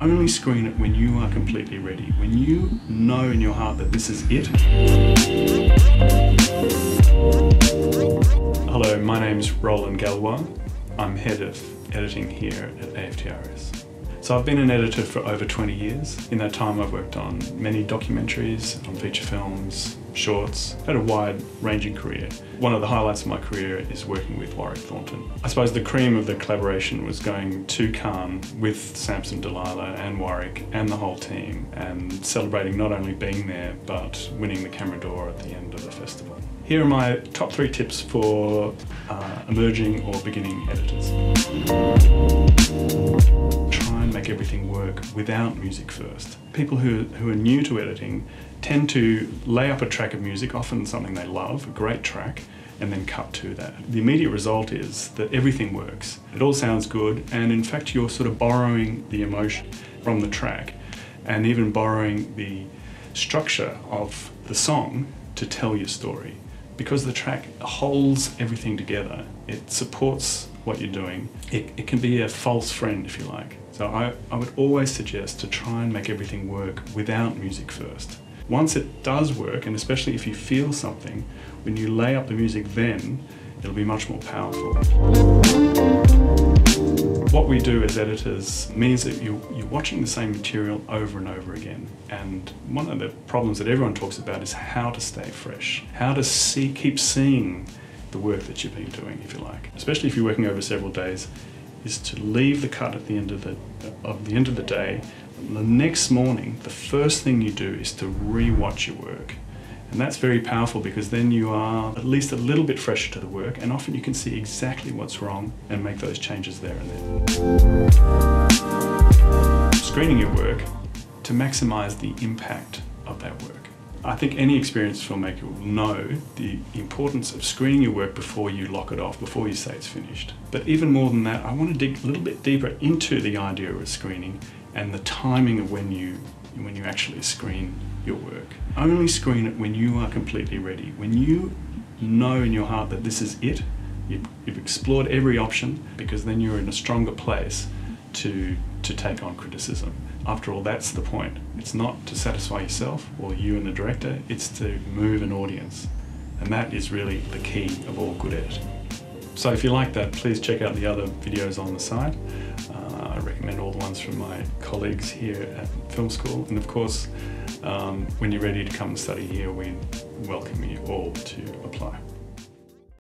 Only screen it when you are completely ready, when you know in your heart that this is it. Hello, my name's Roland Gallois. I'm Head of Editing here at AFTRS. So I've been an editor for over 20 years. In that time I've worked on many documentaries, on feature films, shorts, had a wide-ranging career. One of the highlights of my career is working with Warwick Thornton. I suppose the cream of the collaboration was going to Cannes with Samson and Delilah and Warwick and the whole team, and celebrating not only being there but winning the Camera d'Or at the end of the festival. Here are my top 3 tips for emerging or beginning editors. Try and make everything work without music first. People who are new to editing tend to lay up a track of music, often something they love, a great track, and then cut to that. The immediate result is that everything works. It all sounds good, and in fact you're sort of borrowing the emotion from the track and even borrowing the structure of the song to tell your story. Because the track holds everything together, it supports what you're doing. It can be a false friend, if you like. So I would always suggest to try and make everything work without music first. Once it does work, and especially if you feel something, when you lay up the music then, it'll be much more powerful. What we do as editors means that you're watching the same material over and over again. And one of the problems that everyone talks about is how to stay fresh, how to keep seeing the work that you've been doing, if you like. Especially if you're working over several days, is to leave the cut at the end of the day. The next morning, the first thing you do is to re-watch your work. And that's very powerful because then you are at least a little bit fresher to the work, and often you can see exactly what's wrong and make those changes there and then. Screening your work to maximize the impact of that work. I think any experienced filmmaker will know the importance of screening your work before you lock it off, before you say it's finished. But even more than that, I want to dig a little bit deeper into the idea of screening and the timing of when you actually screen your work. Only screen it when you are completely ready, when you know in your heart that this is it. You've explored every option, because then you're in a stronger place to take on criticism. After all, that's the point. It's not to satisfy yourself or you and the director, it's to move an audience. And that is really the key of all good editing. So if you like that, please check out the other videos on the site. I recommend all the ones from my colleagues here at Film School. And of course, when you're ready to come and study here, we welcome you all to apply.